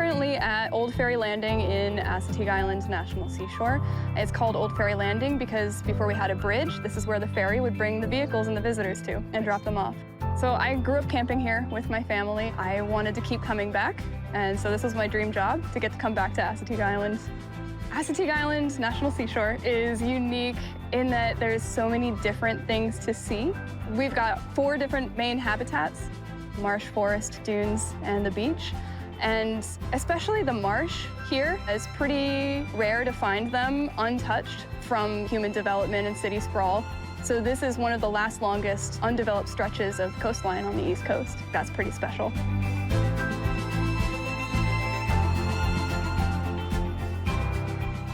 currently at Old Ferry Landing in Assateague Island National Seashore. It's called Old Ferry Landing because before we had a bridge, this is where the ferry would bring the vehicles and the visitors to and drop them off. So I grew up camping here with my family. I wanted to keep coming back, and so this was my dream job, to get to come back to Assateague Island. Assateague Island National Seashore is unique in that there's so many different things to see. We've got 4 different main habitats: marsh, forest, dunes, and the beach. And especially the marsh here is pretty rare to find them untouched from human development and city sprawl. So this is one of the longest undeveloped stretches of coastline on the East Coast. That's pretty special.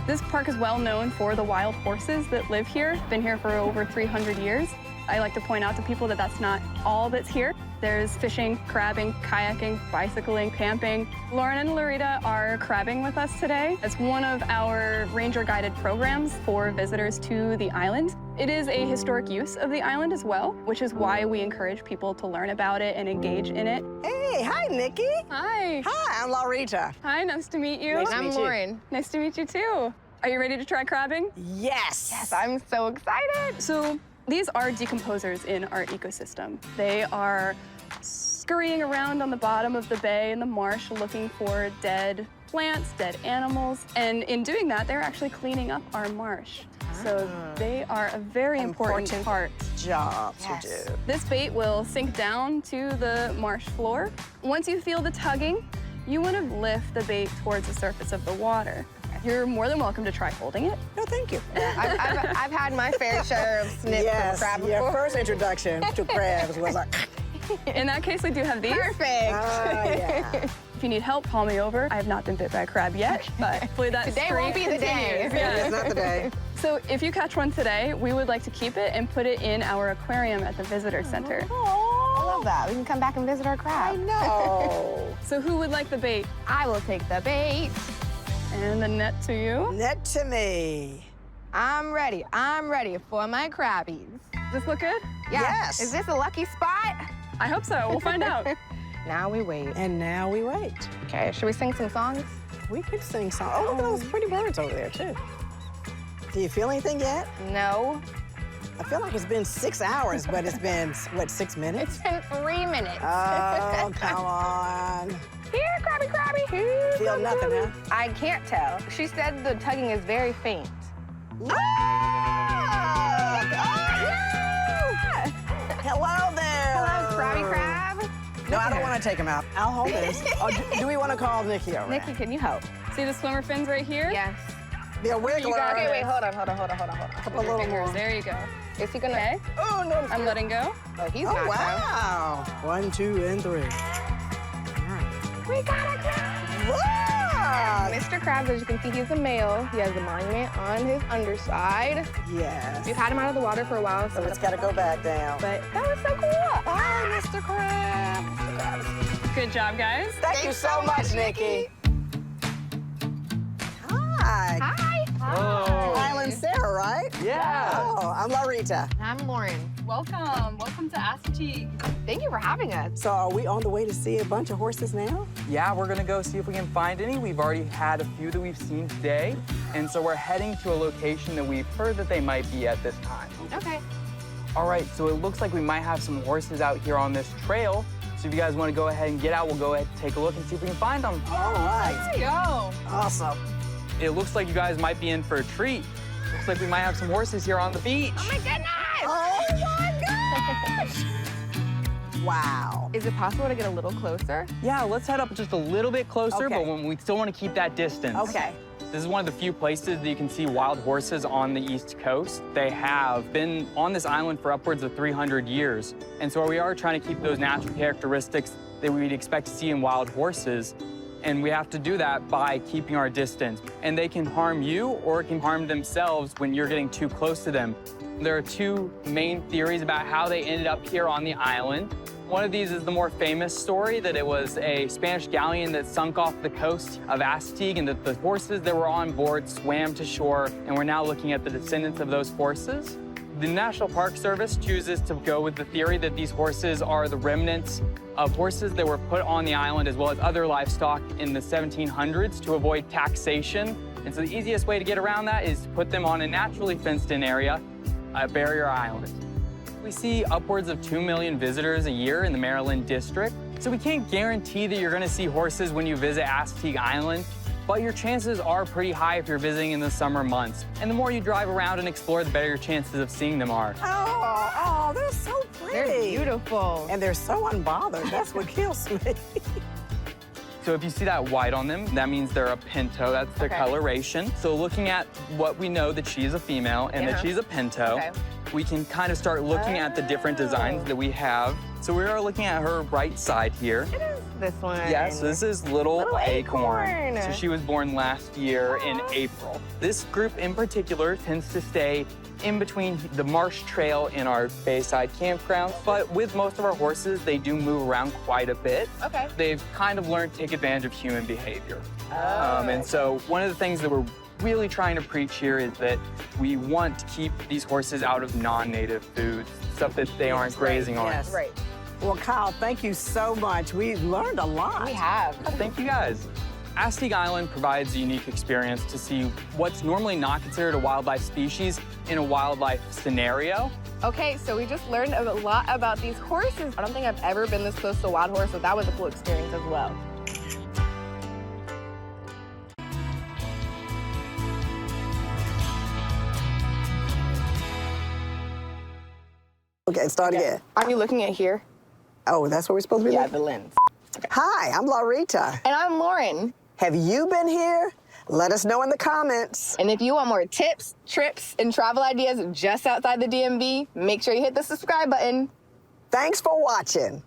This park is well known for the wild horses that live here. Been here for over 300 years. I like to point out to people that that's not all that's here. There's fishing, crabbing, kayaking, bicycling, camping. Lauren and Larita are crabbing with us today. It's one of our ranger-guided programs for visitors to the island. It is a historic use of the island as well, which is why we encourage people to learn about it and engage in it. Hey, hi, Nikki. Hi. Hi, I'm Larita. Hi, nice to meet you. Nice to I'm meet you. Lauren. Nice to meet you too. Are you ready to try crabbing? Yes. Yes, I'm so excited. So these are decomposers in our ecosystem. They are scurrying around on the bottom of the bay and the marsh looking for dead plants, dead animals. And in doing that, they're actually cleaning up our marsh. So they are a very important part. Job Yes. to do. This bait will sink down to the marsh floor. Once you feel the tugging, you want to lift the bait towards the surface of the water. You're more than welcome to try holding it. No, thank you. I've had my fair share of snips Yes, of crab your before. first introduction to crabs was like, In that case, we do have these. Perfect. yeah. If you need help, call me over. I have not been bit by a crab yet, but hopefully that Today won't streak be the day. continues. Yeah. It's not the day. So if you catch one today, we would like to keep it and put it in our aquarium at the visitor center. I love that. We can come back and visit our I crab. know. So who would like the bait? I will take the bait. And the net to you. Net to me. I'm ready. I'm ready for my crabbies. Does this look good? Yeah. Yes. Is this a lucky spot? I hope so. We'll find out. Now we wait. And now we wait. Okay, should we sing some songs? We could sing some. Oh, look at those pretty birds over there, too. Do you feel anything yet? No. I feel like it's been 6 hours, but it's been, what, 6 minutes? It's been 3 minutes. Oh, come on. Here, crabby, crabby. Here. Feel crabby, nothing, crabby. huh? I can't tell. She said the tugging is very faint. Look! Hello there. Hello, crabby crab. No, I don't want to take him out. I'll hold this. Oh, do we want to call Nikki over? Nikki, can you help? See the swimmer fins right here? Yes. The wiggler. Okay, wait, hold on. Couple little Fingers. more. There you go. Is he gonna? Okay. Oh, no. I'm letting go. Oh, he's Oh, not. wow. 1, 2, and 3. We got a crab. Wow. Mr. Krabs, as you can see, he's a male. He has a monument on his underside. Yes. We've had him out of the water for a while, So it's got to go back down. But that was so cool. Bye, Mr. Crab. Mr. Krabs. Good job, guys. Thank you so much, Nikki. Hi. Hi. Hello. Island Sarah, right? Yeah. Oh, I'm Larita. I'm Lauren. Welcome. Welcome to Assateague. Thank you for having us. So are we on the way to see a bunch of horses now? Yeah, we're gonna go see if we can find any. We've already had a few that we've seen today. And so we're heading to a location that we've heard that they might be at this time. Okay. All right, so it looks like we might have some horses out here on this trail. So if you guys wanna go ahead and get out, we'll go ahead and take a look and see if we can find them. All right. Go. Awesome. It looks like you guys might be in for a treat. Looks like we might have some horses here on the beach. Oh my goodness! Oh my gosh! Wow. Is it possible to get a little closer? Yeah, let's head up just a little bit closer, Okay. but we still wanna keep that distance. Okay. This is one of the few places that you can see wild horses on the East Coast. They have been on this island for upwards of 300 years. And so we are trying to keep those natural characteristics that we'd expect to see in wild horses. And we have to do that by keeping our distance. And they can harm you or can harm themselves when you're getting too close to them. There are 2 main theories about how they ended up here on the island. One of these is the more famous story, that it was a Spanish galleon that sunk off the coast of Assateague and that the horses that were on board swam to shore, and we're now looking at the descendants of those horses. The National Park Service chooses to go with the theory that these horses are the remnants of horses that were put on the island as well as other livestock in the 1700s to avoid taxation. And so the easiest way to get around that is to put them on a naturally fenced-in area, Barrier Island. We see upwards of 2 million visitors a year in the Maryland district. So we can't guarantee that you're going to see horses when you visit Assateague Island, but your chances are pretty high if you're visiting in the summer months. And the more you drive around and explore, the better your chances of seeing them are. Oh, they're so pretty. They're beautiful. And they're so unbothered. That's what kills me. So if you see that white on them, that means they're a pinto. That's their coloration. So looking at what we know that she's a female and that she's a pinto, we can kind of start looking at the different designs that we have. So we are looking at her right side here. What is this one? Yes, this is Little Acorn. Acorn. So she was born last year in April. This group in particular tends to stay in between the marsh trail and our Bayside campground. But with most of our horses, they do move around quite a bit. Okay. They've kind of learned to take advantage of human behavior. And so one of the things that we're really trying to preach here is that we want to keep these horses out of non-native foods, stuff that they aren't grazing on. Yes. Right. Well, Kyle, thank you so much. We've learned a lot. We have. Thank you guys. Assateague Island provides a unique experience to see what's normally not considered a wildlife species in a wildlife scenario. Okay, so we just learned a lot about these horses. I don't think I've ever been this close to a wild horse, so that was a cool experience as well. Okay, start again. Are you looking at here? Oh, that's where we're supposed to be Yeah, looking? the lens. Hi, I'm Laurita. And I'm Lauren. Have you been here? Let us know in the comments. And if you want more tips, trips, and travel ideas just outside the DMV, make sure you hit the subscribe button. Thanks for watching.